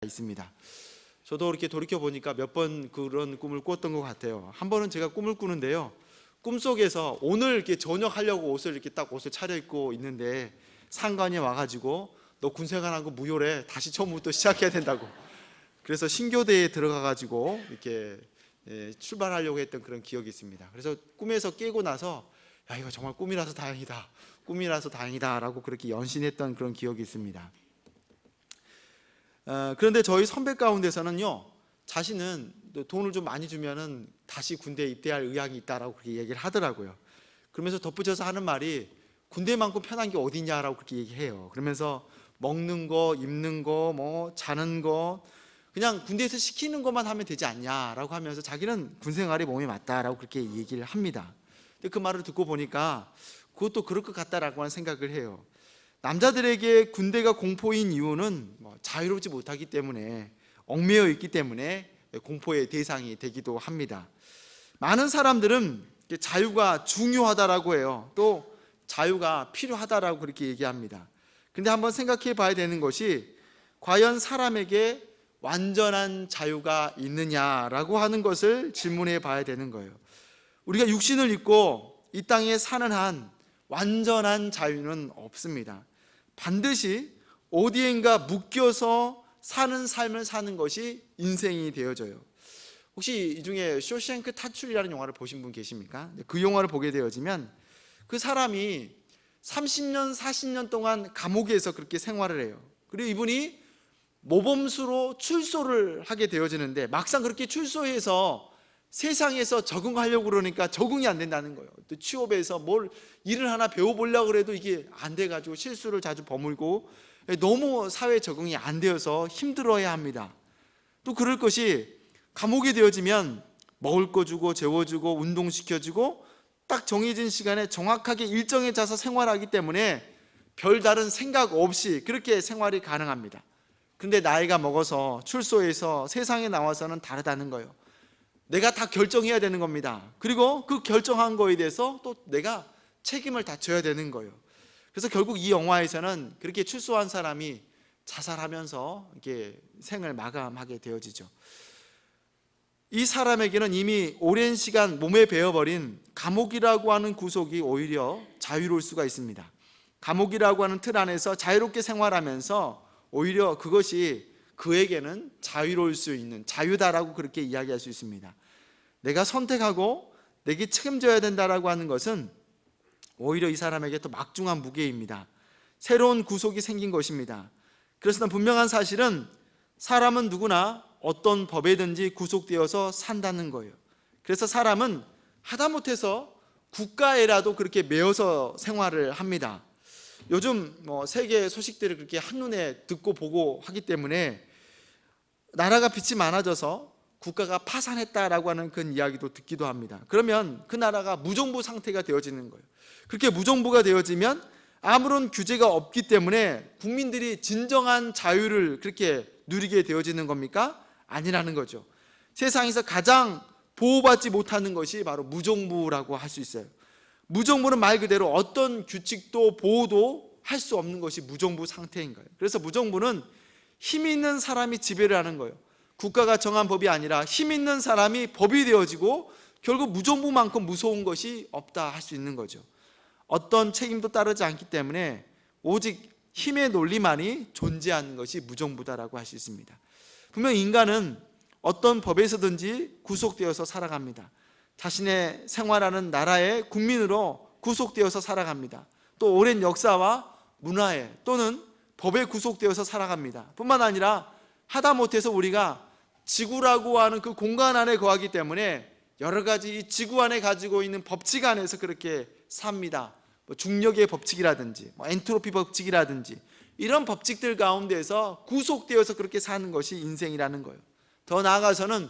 있습니다. 저도 이렇게 돌이켜 보니까 몇 번 그런 꿈을 꿨던 것 같아요. 한 번은 제가 꿈을 꾸는데요, 꿈속에서 오늘 이렇게 저녁 하려고 옷을 차려입고 있는데 상관이 와가지고 너 군생활한 거 무효래, 다시 처음부터 시작해야 된다고. 그래서 신교대에 들어가가지고 이렇게 출발하려고 했던 그런 기억이 있습니다. 그래서 꿈에서 깨고 나서 야, 이거 정말 꿈이라서 다행이다, 꿈이라서 다행이다 라고 그렇게 연신했던 그런 기억이 있습니다. 그런데 저희 선배 가운데서는요, 자신은 돈을 좀 많이 주면은 다시 군대에 입대할 의향이 있다라고 그렇게 얘기를 하더라고요. 그러면서 덧붙여서 하는 말이 군대만큼 편한 게 어디냐라고 그렇게 얘기해요. 그러면서 먹는 거, 입는 거, 뭐 자는 거, 그냥 군대에서 시키는 것만 하면 되지 않냐라고 하면서 자기는 군생활이 몸에 맞다라고 그렇게 얘기를 합니다. 근데 그 말을 듣고 보니까 그것도 그럴 것 같다라고 하는 생각을 해요. 남자들에게 군대가 공포인 이유는 자유롭지 못하기 때문에, 얽매여 있기 때문에 공포의 대상이 되기도 합니다. 많은 사람들은 자유가 중요하다라고 해요. 또 자유가 필요하다라고 그렇게 얘기합니다. 근데 한번 생각해 봐야 되는 것이, 과연 사람에게 완전한 자유가 있느냐라고 하는 것을 질문해 봐야 되는 거예요. 우리가 육신을 입고 이 땅에 사는 한 완전한 자유는 없습니다. 반드시 어디엔가 묶여서 사는 삶을 사는 것이 인생이 되어져요. 혹시 이 중에 쇼생크 탈출이라는 영화를 보신 분 계십니까? 그 영화를 보게 되어지면 그 사람이 30년, 40년 동안 감옥에서 그렇게 생활을 해요. 그리고 이분이 모범수로 출소를 하게 되어지는데, 막상 그렇게 출소해서 세상에서 적응하려고 그러니까 적응이 안 된다는 거예요. 또 취업에서 뭘 일을 하나 배워보려고 해도 이게 안 돼가지고 실수를 자주 버물고, 너무 사회 적응이 안 되어서 힘들어야 합니다. 또 그럴 것이, 감옥이 되어지면 먹을 거 주고 재워주고 운동시켜주고 딱 정해진 시간에 정확하게 일정에 짜서 생활하기 때문에 별다른 생각 없이 그렇게 생활이 가능합니다. 근데 나이가 먹어서 출소해서 세상에 나와서는 다르다는 거예요. 내가 다 결정해야 되는 겁니다. 그리고 그 결정한 거에 대해서 또 내가 책임을 다 져야 되는 거예요. 그래서 결국 이 영화에서는 그렇게 출소한 사람이 자살하면서 이렇게 생을 마감하게 되어지죠. 이 사람에게는 이미 오랜 시간 몸에 배어버린 감옥이라고 하는 구속이 오히려 자유로울 수가 있습니다. 감옥이라고 하는 틀 안에서 자유롭게 생활하면서 오히려 그것이 그에게는 자유로울 수 있는 자유다라고 그렇게 이야기할 수 있습니다. 내가 선택하고 내게 책임져야 된다라고 하는 것은 오히려 이 사람에게 또 막중한 무게입니다. 새로운 구속이 생긴 것입니다. 그래서 분명한 사실은 사람은 누구나 어떤 법에든지 구속되어서 산다는 거예요. 그래서 사람은 하다못해서 국가에라도 그렇게 매여서 생활을 합니다. 요즘 세계 소식들을 그렇게 한눈에 듣고 보고 하기 때문에 나라가 빚이 많아져서 국가가 파산했다라고 하는 그런 이야기도 듣기도 합니다. 그러면 그 나라가 무정부 상태가 되어지는 거예요. 그렇게 무정부가 되어지면 아무런 규제가 없기 때문에 국민들이 진정한 자유를 그렇게 누리게 되어지는 겁니까? 아니라는 거죠. 세상에서 가장 보호받지 못하는 것이 바로 무정부라고 할 수 있어요. 무정부는 말 그대로 어떤 규칙도 보호도 할 수 없는 것이 무정부 상태인 거예요. 그래서 무정부는 힘 있는 사람이 지배를 하는 거예요. 국가가 정한 법이 아니라 힘 있는 사람이 법이 되어지고, 결국 무정부만큼 무서운 것이 없다 할 수 있는 거죠. 어떤 책임도 따르지 않기 때문에 오직 힘의 논리만이 존재하는 것이 무정부다라고 할 수 있습니다. 분명 인간은 어떤 법에서든지 구속되어서 살아갑니다. 자신의 생활하는 나라의 국민으로 구속되어서 살아갑니다. 또 오랜 역사와 문화에 또는 법에 구속되어서 살아갑니다. 뿐만 아니라 하다못해서 우리가 지구라고 하는 그 공간 안에 거하기 때문에 여러 가지 이 지구 안에 가지고 있는 법칙 안에서 그렇게 삽니다. 중력의 법칙이라든지 엔트로피 법칙이라든지 이런 법칙들 가운데서 구속되어서 그렇게 사는 것이 인생이라는 거예요. 더 나아가서는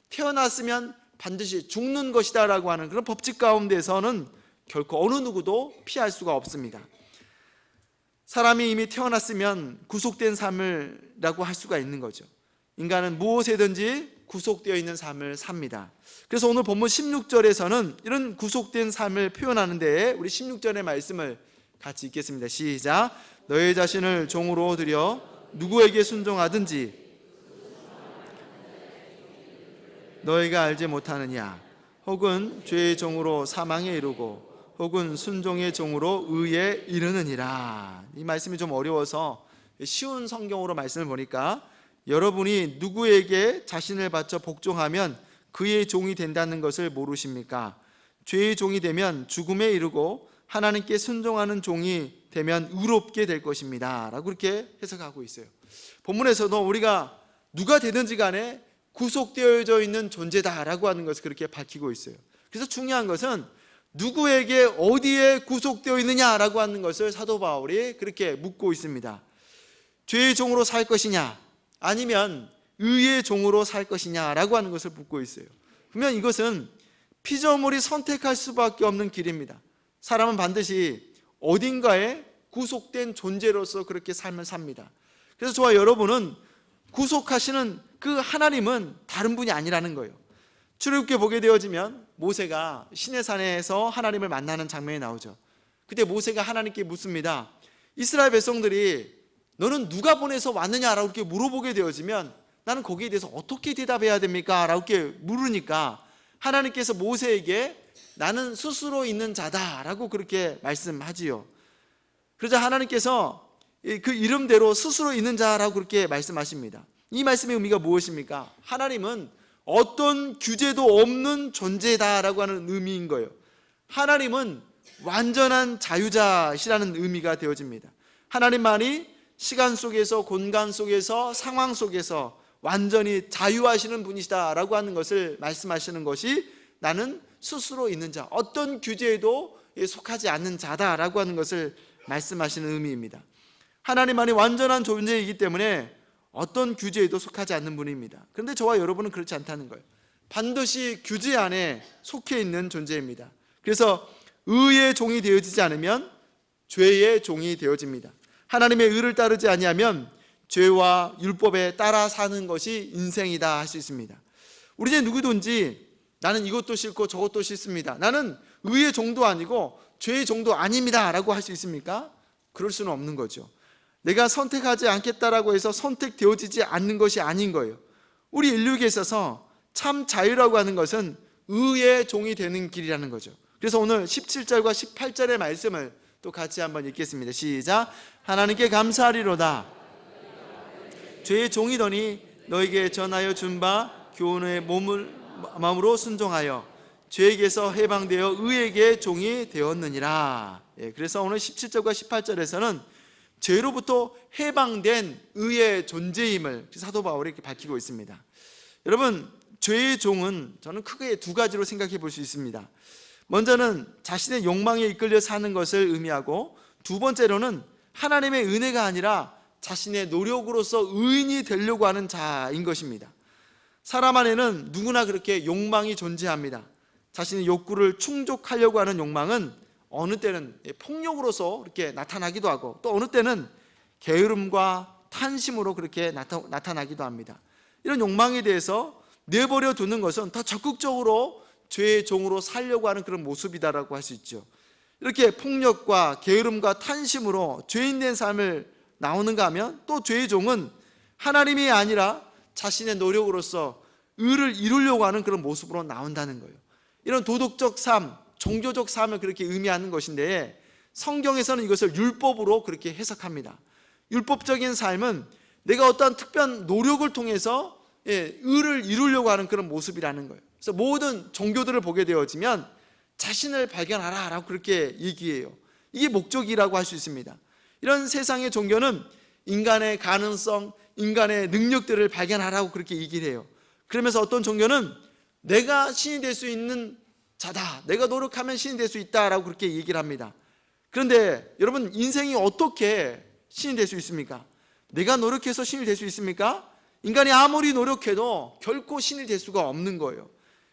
태어났으면 반드시 죽는 것이다 라고 하는 그런 법칙 가운데서는 결코 어느 누구도 피할 수가 없습니다. 사람이 이미 태어났으면 구속된 삶을 라고 할 수가 있는 거죠. 인간은 무엇에든지 구속되어 있는 삶을 삽니다. 그래서 오늘 본문 16절에서는 이런 구속된 삶을 표현하는데, 우리 16절의 말씀을 같이 읽겠습니다. 시작. 너의 자신을 종으로 드려 누구에게 순종하든지 너희가 알지 못하느냐? 혹은 죄의 종으로 사망에 이르고 혹은 순종의 종으로 의에 이르느니라. 이 말씀이 좀 어려워서 쉬운 성경으로 말씀을 보니까 여러분이 누구에게 자신을 바쳐 복종하면 그의 종이 된다는 것을 모르십니까? 죄의 종이 되면 죽음에 이르고 하나님께 순종하는 종이 되면 의롭게 될 것입니다 라고 그렇게 해석하고 있어요. 본문에서도 우리가 누가 되든지 간에 구속되어져 있는 존재다라고 하는 것을 그렇게 밝히고 있어요. 그래서 중요한 것은 누구에게 어디에 구속되어 있느냐라고 하는 것을 사도 바울이 그렇게 묻고 있습니다. 죄의 종으로 살 것이냐 아니면 의의 종으로 살 것이냐라고 하는 것을 묻고 있어요. 그러면 이것은 피조물이 선택할 수밖에 없는 길입니다. 사람은 반드시 어딘가에 구속된 존재로서 그렇게 삶을 삽니다. 그래서 저와 여러분은 구속하시는 그 하나님은 다른 분이 아니라는 거예요. 출애굽기에 보게 되어지면 모세가 시내산에서 하나님을 만나는 장면이 나오죠. 그때 모세가 하나님께 묻습니다. 이스라엘 백성들이 너는 누가 보내서 왔느냐라고 이렇게 물어보게 되어지면 나는 거기에 대해서 어떻게 대답해야 됩니까? 라고 이렇게 물으니까 하나님께서 모세에게 나는 스스로 있는 자다라고 그렇게 말씀하지요. 그러자 하나님께서 그 이름대로 스스로 있는 자라고 그렇게 말씀하십니다. 이 말씀의 의미가 무엇입니까? 하나님은 어떤 규제도 없는 존재다라고 하는 의미인 거예요. 하나님은 완전한 자유자시라는 의미가 되어집니다. 하나님만이 시간 속에서 공간 속에서 상황 속에서 완전히 자유하시는 분이시다라고 하는 것을 말씀하시는 것이 나는 스스로 있는 자, 어떤 규제에도 속하지 않는 자다라고 하는 것을 말씀하시는 의미입니다. 하나님만이 완전한 존재이기 때문에 어떤 규제에도 속하지 않는 분입니다. 그런데 저와 여러분은 그렇지 않다는 거예요. 반드시 규제 안에 속해 있는 존재입니다. 그래서 의의 종이 되어지지 않으면 죄의 종이 되어집니다. 하나님의 의를 따르지 아니하면 죄와 율법에 따라 사는 것이 인생이다 할 수 있습니다. 우리 중에 누구든지 나는 이것도 싫고 저것도 싫습니다, 나는 의의 종도 아니고 죄의 종도 아닙니다 라고 할 수 있습니까? 그럴 수는 없는 거죠. 내가 선택하지 않겠다라고 해서 선택되어지지 않는 것이 아닌 거예요. 우리 인류에게 있어서 참 자유라고 하는 것은 의의 종이 되는 길이라는 거죠. 그래서 오늘 17절과 18절의 말씀을 또 같이 한번 읽겠습니다. 시작. 하나님께 감사하리로다. 죄의 종이더니 너에게 전하여 준 바 교훈의 마음으로 순종하여 죄에게서 해방되어 의에게 종이 되었느니라. 그래서 오늘 17절과 18절에서는 죄로부터 해방된 의의 존재임을 사도 바울이 이렇게 밝히고 있습니다. 여러분, 죄의 종은 저는 크게 두 가지로 생각해 볼 수 있습니다. 먼저는 자신의 욕망에 이끌려 사는 것을 의미하고, 두 번째로는 하나님의 은혜가 아니라 자신의 노력으로서 의인이 되려고 하는 자인 것입니다. 사람 안에는 누구나 그렇게 욕망이 존재합니다. 자신의 욕구를 충족하려고 하는 욕망은 어느 때는 폭력으로서 이렇게 나타나기도 하고, 또 어느 때는 게으름과 탄심으로 그렇게 나타나기도 합니다. 이런 욕망에 대해서 내버려 두는 것은 더 적극적으로 죄의 종으로 살려고 하는 그런 모습이다라고 할 수 있죠. 이렇게 폭력과 게으름과 탄심으로 죄인된 삶을 나오는가 하면, 또 죄의 종은 하나님이 아니라 자신의 노력으로서 의를 이루려고 하는 그런 모습으로 나온다는 거예요. 이런 도덕적 삶, 종교적 삶을 그렇게 의미하는 것인데, 성경에서는 이것을 율법으로 그렇게 해석합니다. 율법적인 삶은 내가 어떠한 특별한 노력을 통해서 의를 이루려고 하는 그런 모습이라는 거예요. 그래서 모든 종교들을 보게 되어지면 자신을 발견하라 라고 그렇게 얘기해요. 이게 목적이라고 할 수 있습니다. 이런 세상의 종교는 인간의 가능성, 인간의 능력들을 발견하라고 그렇게 얘기를 해요. 그러면서 어떤 종교는 내가 신이 될 수 있는 자다, 내가 노력하면 신이 될 수 있다라고 그렇게 얘기를 합니다. 그런데 여러분, 인생이 어떻게 신이 될 수 있습니까? 내가 노력해서 신이 될 수 있습니까? 인간이 아무리 노력해도 결코 신이 될 수가 없는 거예요.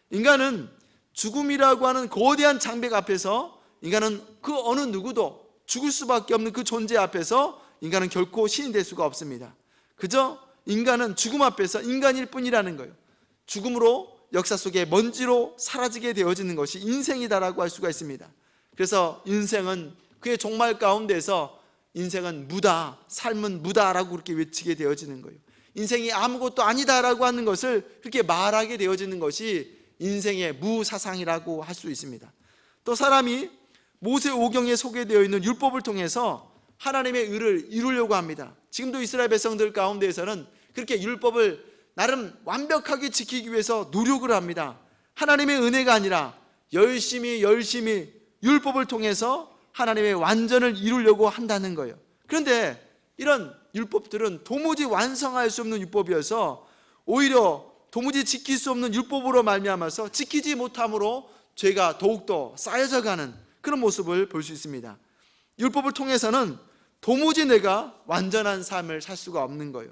인간은 죽음이라고 하는 거대한 장벽 앞에서, 인간은 그 어느 누구도 죽을 수밖에 없는 그 존재 앞에서 인간은 결코 신이 될 수가 없습니다. 그저 인간은 죽음 앞에서 인간일 뿐이라는 거예요. 죽음으로 역사 속에 먼지로 사라지게 되어지는 것이 인생이다라고 할 수가 있습니다. 그래서 인생은 그의 종말 가운데서 인생은 무다, 삶은 무다라고 그렇게 외치게 되어지는 거예요. 인생이 아무것도 아니다라고 하는 것을 그렇게 말하게 되어지는 것이 인생의 무사상이라고 할 수 있습니다. 또 사람이 모세오경에 소개되어 있는 율법을 통해서 하나님의 의를 이루려고 합니다. 지금도 이스라엘 백성들 가운데에서는 그렇게 율법을 나름 완벽하게 지키기 위해서 노력을 합니다. 하나님의 은혜가 아니라 열심히 율법을 통해서 하나님의 완전을 이루려고 한다는 거예요. 그런데 이런 율법들은 도무지 완성할 수 없는 율법이어서 오히려 도무지 지킬 수 없는 율법으로 말미암아서 지키지 못함으로 죄가 더욱더 쌓여져 가는 그런 모습을 볼 수 있습니다. 율법을 통해서는 도무지 내가 완전한 삶을 살 수가 없는 거예요.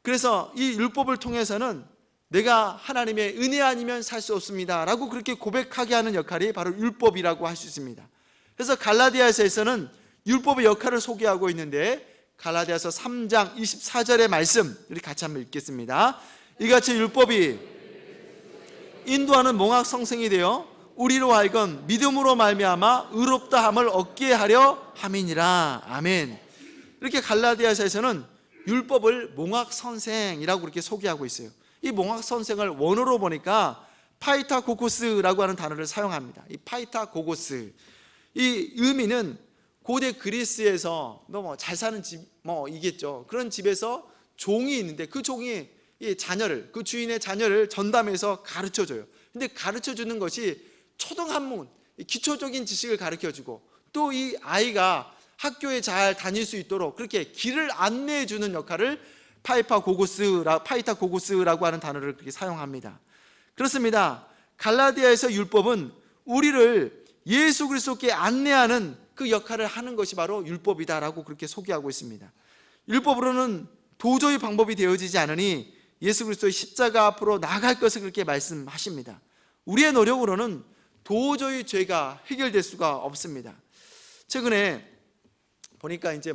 그래서 이 율법을 통해서는 내가 하나님의 은혜 아니면 살 수 없습니다 라고 그렇게 고백하게 하는 역할이 바로 율법이라고 할 수 있습니다. 그래서 갈라디아서에서는 율법의 역할을 소개하고 있는데, 갈라디아서 3장 24절의 말씀 우리 같이 한번 읽겠습니다. 이같이 율법이 인도하는 몽학 성생이 되어 우리로 하여금 믿음으로 말미암아 의롭다함을 얻게 하려 함이니라. 아멘. 이렇게 갈라디아서에서는 율법을 몽학 선생이라고 그렇게 소개하고 있어요. 이 몽학 선생을 원어로 보니까 파이타고고스라고 하는 단어를 사용합니다. 이 파이타고고스, 이 의미는 고대 그리스에서 잘 사는 집 이겠죠. 그런 집에서 종이 있는데 그 종이 이 자녀를, 그 주인의 자녀를 전담해서 가르쳐줘요. 근데 가르쳐주는 것이 초등학문, 기초적인 지식을 가르쳐주고 또 이 아이가 학교에 잘 다닐 수 있도록 그렇게 길을 안내해 주는 역할을 파이타고고스라고 하는 단어를 그렇게 사용합니다. 그렇습니다. 갈라디아에서 율법은 우리를 예수 그리스도께 안내하는 그 역할을 하는 것이 바로 율법이다라고 그렇게 소개하고 있습니다. 율법으로는 도저히 방법이 되어지지 않으니 예수 그리스도의 십자가 앞으로 나아갈 것을 그렇게 말씀하십니다. 우리의 노력으로는 도저히 죄가 해결될 수가 없습니다. 최근에 보니까 이제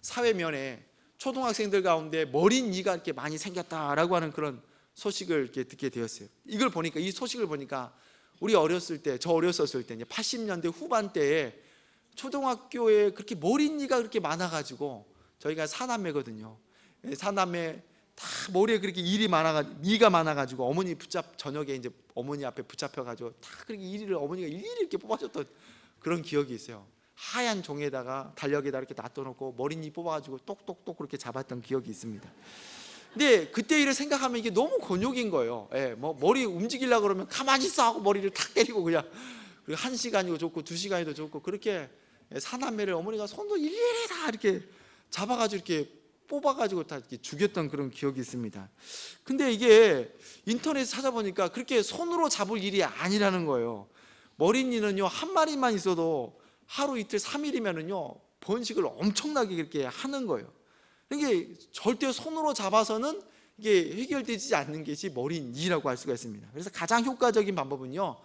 사회면에 초등학생들 가운데 머린 이가 이렇게 많이 생겼다라고 하는 그런 소식을 이렇게 듣게 되었어요. 이걸 보니까, 이 소식을 보니까 우리 어렸을 때, 저 어렸었을 때 이제 80년대 후반대에 초등학교에 그렇게 머린 이가 그렇게 많아가지고, 저희가 사남매거든요. 사남매 다 머리에 그렇게 이가 많아가지고 어머니 저녁에 이제 어머니 앞에 붙잡혀가지고 다 그렇게 이리를 어머니가 일일이 이렇게 뽑아줬던 그런 기억이 있어요. 하얀 종에다가 달력에다 이렇게 놔둬놓고 머리니 뽑아가지고 똑똑똑 그렇게 잡았던 기억이 있습니다. 근데 그때 일을 생각하면 이게 너무 곤욕인 거예요. 머리 움직이려고 그러면 가만히 있어 하고 머리를 탁 때리고 그냥, 그리고 1시간이고 좋고 2시간이도 좋고 그렇게 사남매를 어머니가 손도 일일이 다 이렇게 잡아가지고 이렇게 뽑아가지고 다 이렇게 죽였던 그런 기억이 있습니다. 근데 이게 인터넷에 찾아보니까 그렇게 손으로 잡을 일이 아니라는 거예요. 머리니는요, 한 마리만 있어도 하루 이틀 3일이면은요 번식을 엄청나게 그렇게 하는 거예요. 이게 절대 손으로 잡아서는 이게 해결되지 않는 것이 머리니라고 할 수가 있습니다. 그래서 가장 효과적인 방법은요,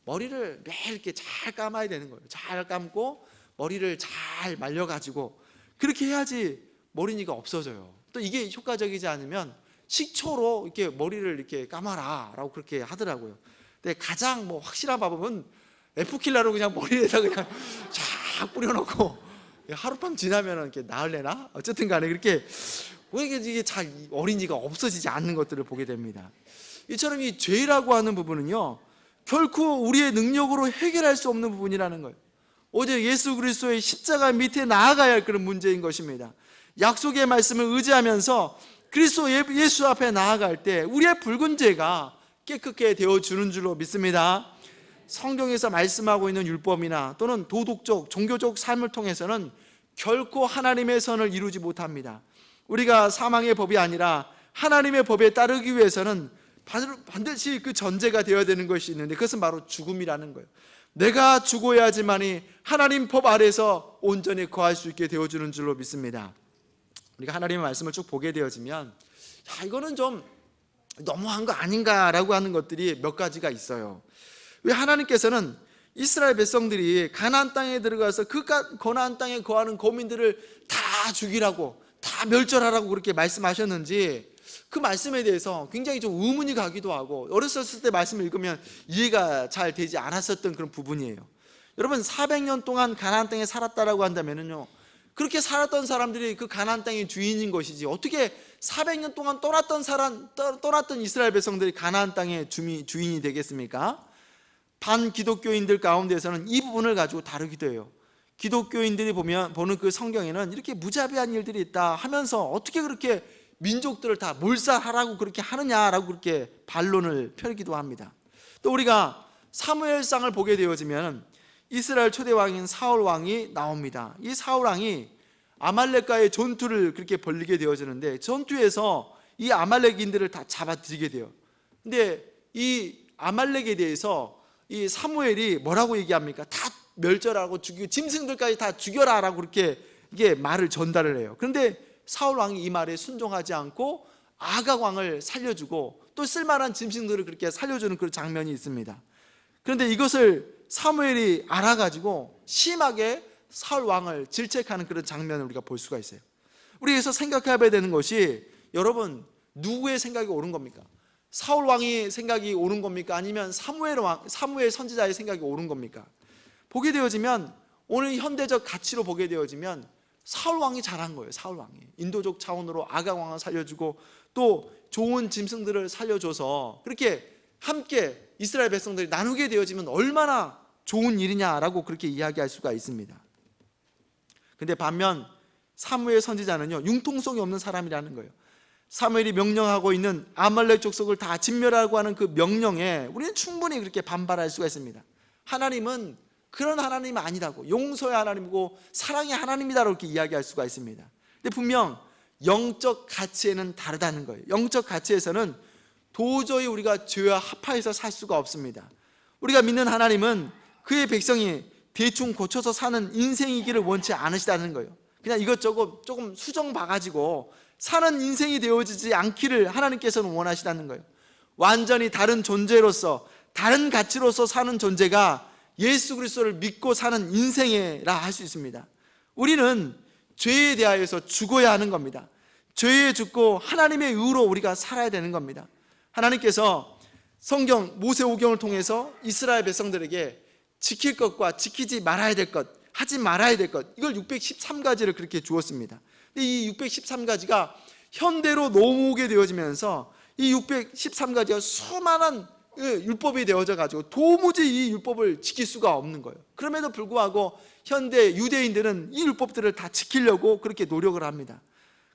머리를 매일 이렇게 잘 감아야 되는 거예요. 잘 감고 머리를 잘 말려가지고 그렇게 해야지 머리니가 없어져요. 또 이게 효과적이지 않으면 식초로 이렇게 머리를 이렇게 감아라라고 그렇게 하더라고요. 근데 가장 확실한 방법은 에프킬라로 그냥 머리에다 그냥 쫙 뿌려놓고 하룻밤 지나면 이렇게 나을래나? 어쨌든 간에 그렇게 왜 이게 잘 어린이가 없어지지 않는 것들을 보게 됩니다. 이처럼 이 죄라고 하는 부분은요, 결코 우리의 능력으로 해결할 수 없는 부분이라는 거예요. 오직 예수 그리스도의 십자가 밑에 나아가야 할 그런 문제인 것입니다. 약속의 말씀을 의지하면서 그리스도 예수 앞에 나아갈 때 우리의 붉은 죄가 깨끗게 되어주는 줄로 믿습니다. 성경에서 말씀하고 있는 율법이나 또는 도덕적, 종교적 삶을 통해서는 결코 하나님의 선을 이루지 못합니다. 우리가 사망의 법이 아니라 하나님의 법에 따르기 위해서는 반드시 그 전제가 되어야 되는 것이 있는데, 그것은 바로 죽음이라는 거예요. 내가 죽어야지만이 하나님 법 아래서 온전히 거할 수 있게 되어주는 줄로 믿습니다. 우리가 하나님의 말씀을 쭉 보게 되어지면 이거는 좀 너무한 거 아닌가라고 하는 것들이 몇 가지가 있어요. 왜 하나님께서는 이스라엘 백성들이 가나안 땅에 들어가서 그 가나안 땅에 거하는 거민들을 다 죽이라고, 다 멸절하라고 그렇게 말씀하셨는지 그 말씀에 대해서 굉장히 좀 의문이 가기도 하고, 어렸을 때 말씀을 읽으면 이해가 잘 되지 않았었던 그런 부분이에요. 여러분, 400년 동안 가나안 땅에 살았다라고 한다면요, 그렇게 살았던 사람들이 그 가나안 땅의 주인인 것이지, 어떻게 400년 동안 떠났던 이스라엘 백성들이 가나안 땅의 주인이 되겠습니까? 반기독교인들 가운데서는 이 부분을 가지고 다루기도 해요. 기독교인들이 보는 그 성경에는 이렇게 무자비한 일들이 있다 하면서 어떻게 그렇게 민족들을 다 몰살하라고 그렇게 하느냐라고 그렇게 반론을 펴기도 합니다. 또 우리가 사무엘상을 보게 되어지면 이스라엘 초대 왕인 사울 왕이 나옵니다. 이 사울 왕이 아말렉과의 전투를 그렇게 벌이게 되어지는데, 전투에서 이 아말렉인들을 다 잡아들이게 돼요. 근데 이 아말렉에 대해서 이 사무엘이 뭐라고 얘기합니까? 다 멸절하고 죽이고 짐승들까지 다 죽여라라고 그렇게 이게 말을 전달을 해요. 그런데 사울 왕이 이 말에 순종하지 않고 아각 왕을 살려주고 또 쓸만한 짐승들을 그렇게 살려주는 그런 장면이 있습니다. 그런데 이것을 사무엘이 알아가지고 심하게 사울 왕을 질책하는 그런 장면을 우리가 볼 수가 있어요. 우리 여기서 생각해봐야 되는 것이, 여러분 누구의 생각이 옳은 겁니까? 사울 왕의 생각이 옳은 겁니까? 아니면 사무엘 선지자의 생각이 옳은 겁니까? 보게 되어지면, 오늘 현대적 가치로 보게 되어지면 사울 왕이 잘한 거예요. 사울 왕이 인도적 차원으로 아각 왕을 살려주고 또 좋은 짐승들을 살려줘서 그렇게 함께 이스라엘 백성들이 나누게 되어지면 얼마나 좋은 일이냐라고 그렇게 이야기할 수가 있습니다. 근데 반면 사무엘 선지자는요, 융통성이 없는 사람이라는 거예요. 사무엘이 명령하고 있는 아말렉 족속을 다 진멸하고 하는 그 명령에 우리는 충분히 그렇게 반발할 수가 있습니다. 하나님은 그런 하나님이 아니라고, 용서의 하나님이고 사랑의 하나님이다라고 이렇게 이야기할 수가 있습니다. 근데 분명 영적 가치에는 다르다는 거예요. 영적 가치에서는 도저히 우리가 죄와 합하여서 살 수가 없습니다. 우리가 믿는 하나님은 그의 백성이 대충 고쳐서 사는 인생이기를 원치 않으시다는 거예요. 그냥 이것저것 조금 수정 봐가지고 사는 인생이 되어지지 않기를 하나님께서는 원하시다는 거예요. 완전히 다른 존재로서, 다른 가치로서 사는 존재가 예수 그리스도를 믿고 사는 인생이라 할 수 있습니다. 우리는 죄에 대하여서 죽어야 하는 겁니다. 죄에 죽고 하나님의 의로 우리가 살아야 되는 겁니다. 하나님께서 성경 모세오경을 통해서 이스라엘 백성들에게 지킬 것과 지키지 말아야 될 것, 하지 말아야 될 것, 이걸 613가지를 그렇게 주었습니다. 근데 이 613가지가 현대로 넘어오게 되어지면서 이 613가지가 수많은 율법이 되어져 가지고 도무지 이 율법을 지킬 수가 없는 거예요. 그럼에도 불구하고 현대 유대인들은 이 율법들을 다 지키려고 그렇게 노력을 합니다.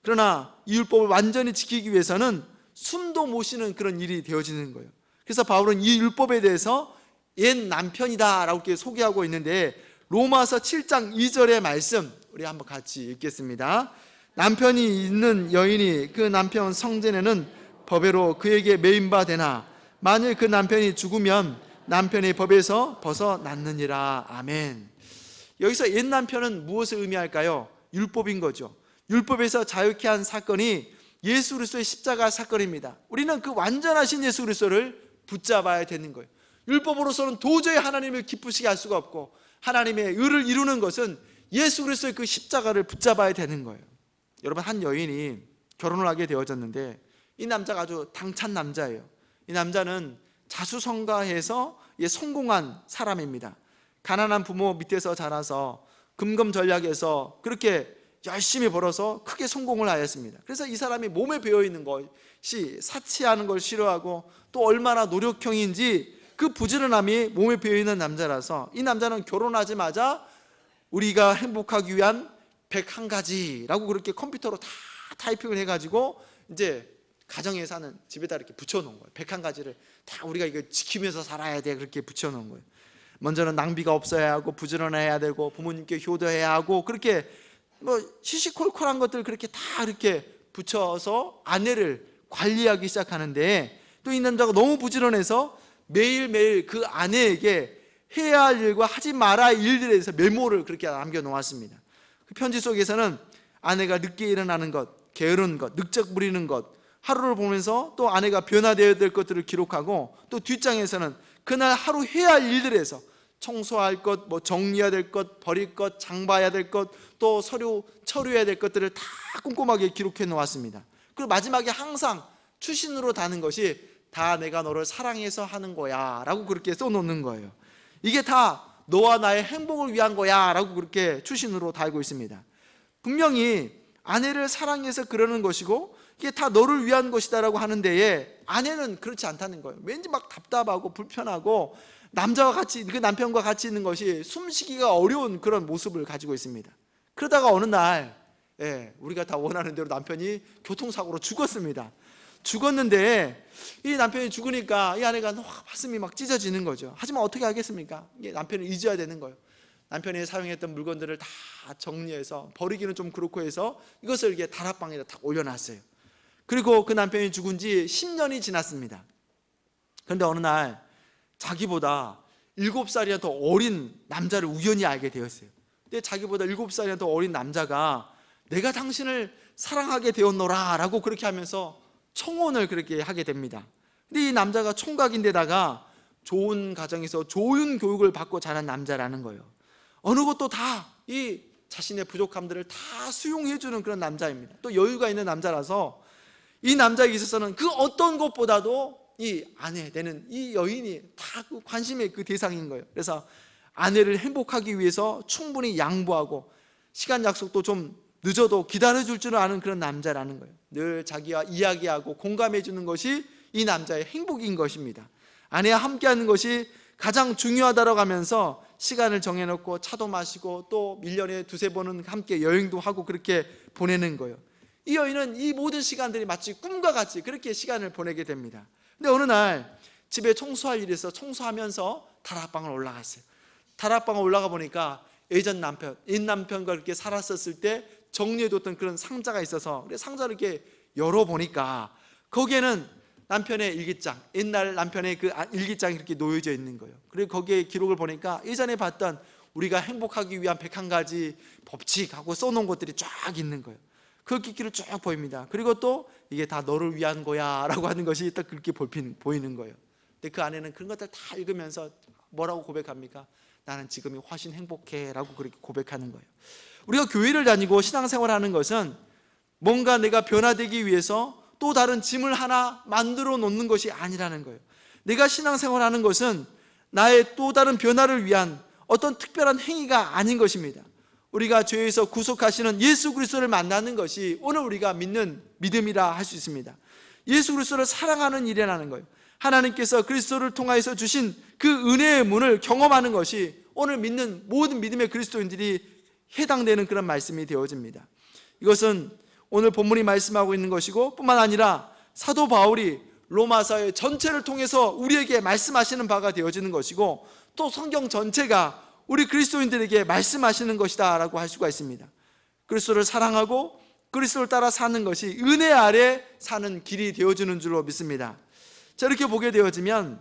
그러나 이 율법을 완전히 지키기 위해서는 숨도 못 쉬는 그런 일이 되어지는 거예요. 그래서 바울은 이 율법에 대해서 옛 남편이다 라고 이렇게 소개하고 있는데, 로마서 7장 2절의 말씀 우리 한번 같이 읽겠습니다. 남편이 있는 여인이 그 남편 성전에는 법외로 그에게 매인 바 되나, 만일 그 남편이 죽으면 남편이 법에서 벗어났느니라. 아멘. 여기서 옛 남편은 무엇을 의미할까요? 율법인 거죠. 율법에서 자유케 한 사건이 예수 그리스도의 십자가 사건입니다. 우리는 그 완전하신 예수 그리스도를 붙잡아야 되는 거예요. 율법으로서는 도저히 하나님을 기쁘시게 할 수가 없고, 하나님의 의를 이루는 것은 예수 그리스도의 그 십자가를 붙잡아야 되는 거예요. 여러분, 한 여인이 결혼을 하게 되어졌는데 이 남자가 아주 당찬 남자예요. 이 남자는 자수성가해서 성공한 사람입니다. 가난한 부모 밑에서 자라서 금검전략에서 그렇게 열심히 벌어서 크게 성공을 하였습니다. 그래서 이 사람이 몸에 배어있는 것이 사치하는 걸 싫어하고 또 얼마나 노력형인지 그 부지런함이 몸에 배어있는 남자라서 이 남자는 결혼하자마자 우리가 행복하기 위한 101가지라고 그렇게 컴퓨터로 다 타이핑을 해가지고 이제 가정에 사는 집에다 이렇게 붙여놓은 거예요. 101가지를 다 우리가 이거 지키면서 살아야 돼, 그렇게 붙여놓은 거예요. 먼저는 낭비가 없어야 하고 부지런해야 되고 부모님께 효도해야 하고, 그렇게 시시콜콜한 것들 그렇게 다 이렇게 붙여서 아내를 관리하기 시작하는데, 또 이 남자가 너무 부지런해서 매일매일 그 아내에게 해야 할 일과 하지 말아야 할 일들에 대해서 메모를 그렇게 남겨놓았습니다. 그 편지 속에서는 아내가 늦게 일어나는 것, 게으른 것, 늑적 부리는 것, 하루를 보면서 또 아내가 변화되어야 될 것들을 기록하고, 또 뒷장에서는 그날 하루 해야 할 일들에서 청소할 것, 정리해야 될 것, 버릴 것, 장봐야 될 것, 또 서류 처리해야 될 것들을 다 꼼꼼하게 기록해 놓았습니다. 그리고 마지막에 항상 추신으로 다는 것이 다 내가 너를 사랑해서 하는 거야 라고 그렇게 써놓는 거예요. 이게 다 너와 나의 행복을 위한 거야 라고 그렇게 추신으로 달고 있습니다. 분명히 아내를 사랑해서 그러는 것이고 이게 다 너를 위한 것이다라고 하는 데에 아내는 그렇지 않다는 거예요. 왠지 막 답답하고 불편하고 남자와 같이, 그 남편과 같이 있는 것이 숨쉬기가 어려운 그런 모습을 가지고 있습니다. 그러다가 어느 날 우리가 다 원하는 대로 남편이 교통사고로 죽었습니다. 죽었는데 이 남편이 죽으니까 이 아내가 가슴이 막 찢어지는 거죠. 하지만 어떻게 하겠습니까? 남편을 잊어야 되는 거예요. 남편이 사용했던 물건들을 다 정리해서 버리기는 좀 그렇고 해서 이것을 이렇게 다락방에다 딱 올려놨어요. 그리고 그 남편이 죽은 지 10년이 지났습니다. 그런데 어느 날 자기보다 7살이나 더 어린 남자를 우연히 알게 되었어요. 근데 자기보다 7살이나 더 어린 남자가 내가 당신을 사랑하게 되었노라 라고 그렇게 하면서 청혼을 그렇게 하게 됩니다. 근데 이 남자가 총각인데다가 좋은 가정에서 좋은 교육을 받고 자란 남자라는 거예요. 어느 것도 다 이 자신의 부족함들을 다 수용해주는 그런 남자입니다. 또 여유가 있는 남자라서 이 남자에게 있어서는 그 어떤 것보다도 이 아내 되는 이 여인이 다 그 관심의 그 대상인 거예요. 그래서 아내를 행복하기 위해서 충분히 양보하고 시간 약속도 좀 늦어도 기다려줄 줄 아는 그런 남자라는 거예요. 늘 자기와 이야기하고 공감해 주는 것이 이 남자의 행복인 것입니다. 아내와 함께하는 것이 가장 중요하다고 하면서 시간을 정해놓고 차도 마시고 또 1년에 2-3번은 함께 여행도 하고 그렇게 보내는 거예요. 이 여인은 이 모든 시간들이 마치 꿈과 같이 그렇게 시간을 보내게 됩니다. 근데 어느 날 집에 청소할 일이 있어서 청소하면서 다락방을 올라갔어요. 다락방을 올라가 보니까 예전 남편, 옛 남편과 그렇게 살았었을 때 정리해뒀던 그런 상자가 있어서 상자를 이렇게 열어보니까 거기에는 남편의 일기장, 옛날 남편의 그 일기장이 이렇게 놓여져 있는 거예요. 그리고 거기에 기록을 보니까 예전에 봤던 우리가 행복하기 위한 101가지 법칙하고 써놓은 것들이 쫙 있는 거예요. 그 기록이 쭉 보입니다. 그리고 또 이게 다 너를 위한 거야 라고 하는 것이 딱 그렇게 보이는 거예요. 근데 그 안에는 그런 것들 다 읽으면서 뭐라고 고백합니까? 나는 지금이 훨씬 행복해 라고 그렇게 고백하는 거예요. 우리가 교회를 다니고 신앙생활하는 것은 뭔가 내가 변화되기 위해서 또 다른 짐을 하나 만들어 놓는 것이 아니라는 거예요. 내가 신앙생활하는 것은 나의 또 다른 변화를 위한 어떤 특별한 행위가 아닌 것입니다. 우리가 죄에서 구속하시는 예수 그리스도를 만나는 것이 오늘 우리가 믿는 믿음이라 할 수 있습니다. 예수 그리스도를 사랑하는 일이라는 거예요. 하나님께서 그리스도를 통하여서 주신 그 은혜의 문을 경험하는 것이 오늘 믿는 모든 믿음의 그리스도인들이 해당되는 그런 말씀이 되어집니다. 이것은 오늘 본문이 말씀하고 있는 것이고 뿐만 아니라 사도 바울이 로마서의 전체를 통해서 우리에게 말씀하시는 바가 되어지는 것이고 또 성경 전체가 우리 그리스도인들에게 말씀하시는 것이다 라고 할 수가 있습니다. 그리스도를 사랑하고 그리스도를 따라 사는 것이 은혜 아래 사는 길이 되어주는 줄로 믿습니다. 자, 이렇게 보게 되어지면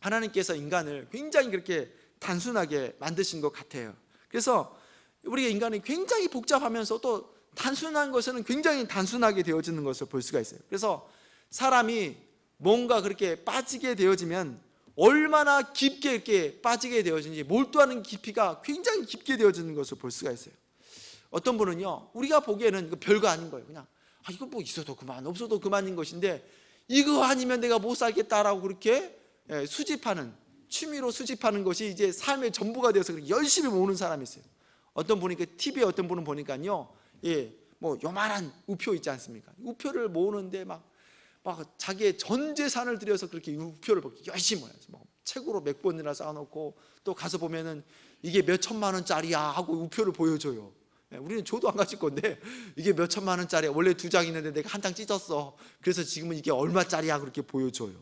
하나님께서 인간을 굉장히 그렇게 단순하게 만드신 것 같아요. 그래서 우리가 인간이 굉장히 복잡하면서 또 단순한 것은 굉장히 단순하게 되어지는 것을 볼 수가 있어요. 그래서 사람이 뭔가 그렇게 빠지게 되어지면 얼마나 깊게 이렇게 빠지게 되어지는지 몰두하는 깊이가 굉장히 깊게 되어지는 것을 볼 수가 있어요. 어떤 분은요, 우리가 보기에는 이거 별거 아닌 거예요. 그냥 이거 뭐 있어도 그만 없어도 그만인 것인데 이거 아니면 내가 못 살겠다라고 그렇게 수집하는, 취미로 수집하는 것이 이제 삶의 전부가 되어서 열심히 모으는 사람이 있어요. 어떤 분이 TV에 어떤 분은 보니까요, 뭐 요만한 우표 있지 않습니까? 우표를 모으는데 막 자기의 전 재산을 들여서 그렇게 우표를 열심히 모아요. 책으로 몇 권이나 쌓아놓고 또 가서 보면은 이게 몇 천만 원짜리야 하고 우표를 보여줘요. 우리는 줘도 안 가질 건데 이게 몇 천만 원짜리야. 원래 2장 있는데 내가 한 장 찢었어. 그래서 지금은 이게 얼마짜리야 그렇게 보여줘요.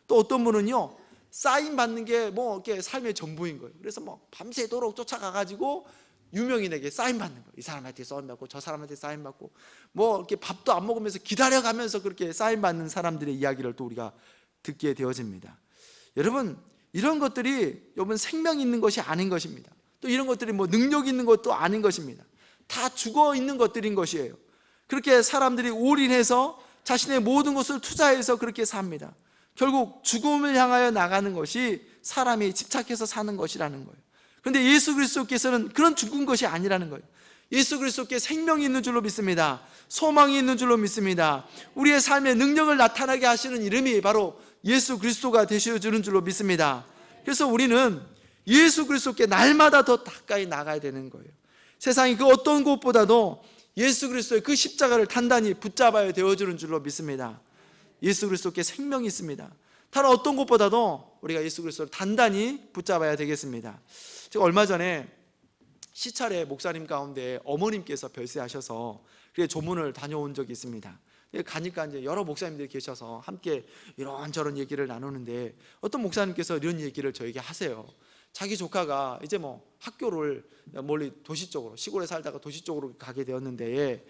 또 어떤 분은요, 사인 받는 게 뭐 이렇게 삶의 전부인 거예요. 그래서 뭐 밤새도록 쫓아가가지고 유명인에게 사인 받는 거예요. 이 사람한테 사인 받고 저 사람한테 사인 받고 뭐 이렇게 밥도 안 먹으면서 기다려가면서 그렇게 사인 받는 사람들의 이야기를 또 우리가 듣게 되어집니다. 여러분, 이런 것들이 여러분 생명 있는 것이 아닌 것입니다. 또 이런 것들이 뭐 능력 있는 것도 아닌 것입니다. 다 죽어 있는 것들인 것이에요. 그렇게 사람들이 올인해서 자신의 모든 것을 투자해서 그렇게 삽니다. 결국 죽음을 향하여 나가는 것이 사람이 집착해서 사는 것이라는 거예요. 그런데 예수 그리스도께서는 그런 죽은 것이 아니라는 거예요. 예수 그리스도께 생명이 있는 줄로 믿습니다. 소망이 있는 줄로 믿습니다. 우리의 삶의 능력을 나타나게 하시는 이름이 바로 예수 그리스도가 되셔주는 줄로 믿습니다. 그래서 우리는 예수 그리스도께 날마다 더 가까이 나가야 되는 거예요. 세상이 그 어떤 곳보다도 예수 그리스도의 그 십자가를 단단히 붙잡아야 되어주는 줄로 믿습니다. 예수 그리스도께 생명이 있습니다. 다른 어떤 것보다도 우리가 예수 그리스도를 단단히 붙잡아야 되겠습니다. 제가 얼마 전에 시찰에 목사님 가운데 어머님께서 별세하셔서 조문을 다녀온 적이 있습니다. 가니까 이제 여러 목사님들이 계셔서 함께 이런저런 얘기를 나누는데 어떤 목사님께서 이런 얘기를 저에게 하세요. 자기 조카가 이제 학교를 멀리 도시 쪽으로, 시골에 살다가 도시 쪽으로 가게 되었는데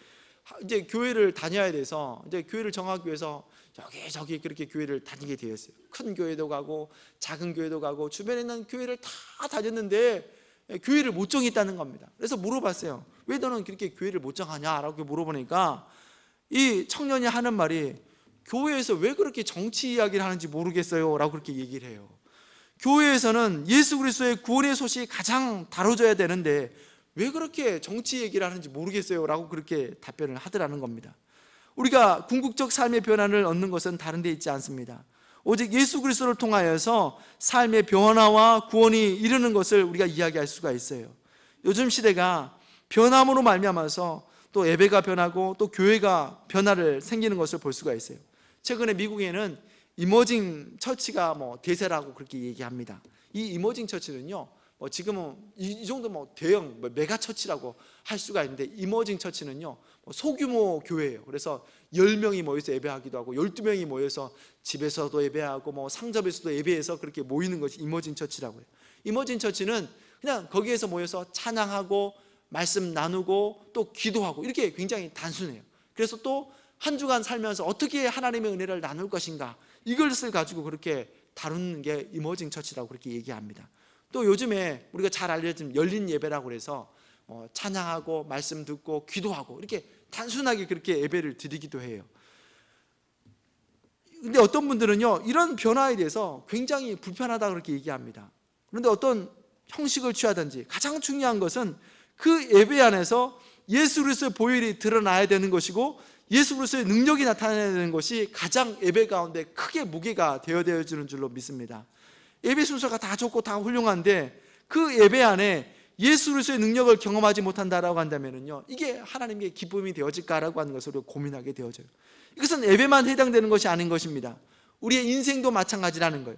이제 교회를 다녀야 돼서 이제 교회를 정하기 위해서 여기저기 그렇게 교회를 다니게 되었어요. 큰 교회도 가고 작은 교회도 가고 주변에 있는 교회를 다 다녔는데 교회를 못 정했다는 겁니다. 그래서 물어봤어요. 왜 너는 그렇게 교회를 못 정하냐라고 물어보니까 이 청년이 하는 말이 교회에서 왜 그렇게 정치 이야기를 하는지 모르겠어요 라고 그렇게 얘기를 해요. 교회에서는 예수 그리스도의 구원의 소식이 가장 다뤄져야 되는데 왜 그렇게 정치 얘기를 하는지 모르겠어요 라고 그렇게 답변을 하더라는 겁니다. 우리가 궁극적 삶의 변화를 얻는 것은 다른 데 있지 않습니다. 오직 예수 그리스도를 통하여서 삶의 변화와 구원이 이르는 것을 우리가 이야기할 수가 있어요. 요즘 시대가 변함으로 말미암아서 또 예배가 변하고 또 교회가 변화를 생기는 것을 볼 수가 있어요. 최근에 미국에는 이머징 처치가 대세라고 그렇게 얘기합니다. 이 이머징 처치는요, 지금은 이 정도 대형 메가 처치라고 할 수가 있는데, 이머징 처치는요 소규모 교회예요. 그래서 10명이 모여서 예배하기도 하고 12명이 모여서 집에서도 예배하고 상점에서도 예배해서 그렇게 모이는 것이 이머징 처치라고 해요. 이머징 처치는 그냥 거기에서 모여서 찬양하고 말씀 나누고 또 기도하고 이렇게 굉장히 단순해요. 그래서 또 한 주간 살면서 어떻게 하나님의 은혜를 나눌 것인가, 이것을 가지고 그렇게 다루는 게 이머징 처치라고 그렇게 얘기합니다. 또 요즘에 우리가 잘 알려진 열린 예배라고 해서 찬양하고 말씀 듣고 기도하고 이렇게 단순하게 그렇게 예배를 드리기도 해요. 근데 어떤 분들은요 이런 변화에 대해서 굉장히 불편하다 그렇게 얘기합니다. 그런데 어떤 형식을 취하든지 가장 중요한 것은 그 예배 안에서 예수 그리스도의 보혈이 드러나야 되는 것이고 예수 그리스도의 능력이 나타나야 되는 것이 가장 예배 가운데 크게 무게가 되어주는 줄로 믿습니다. 예배 순서가 다 좋고 다 훌륭한데 그 예배 안에 예수 그리스도의 능력을 경험하지 못한다라고 한다면요, 이게 하나님의 기쁨이 되어질까라고 하는 것을 고민하게 되어져요. 이것은 예배만 해당되는 것이 아닌 것입니다. 우리의 인생도 마찬가지라는 거예요.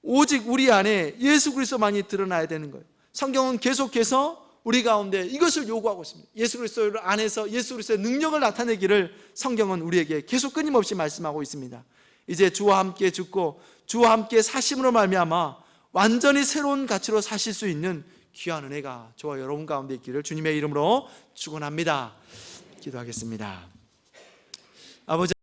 오직 우리 안에 예수 그리스도만이 드러나야 되는 거예요. 성경은 계속해서 우리 가운데 이것을 요구하고 있습니다. 예수 그리스도 안에서 예수 그리스도의 능력을 나타내기를 성경은 우리에게 계속 끊임없이 말씀하고 있습니다. 이제 주와 함께 죽고 주와 함께 사심으로 말미암아 완전히 새로운 가치로 사실 수 있는 귀한 은혜가 저와 여러분 가운데 있기를 주님의 이름으로 축원합니다. 기도하겠습니다. 아버지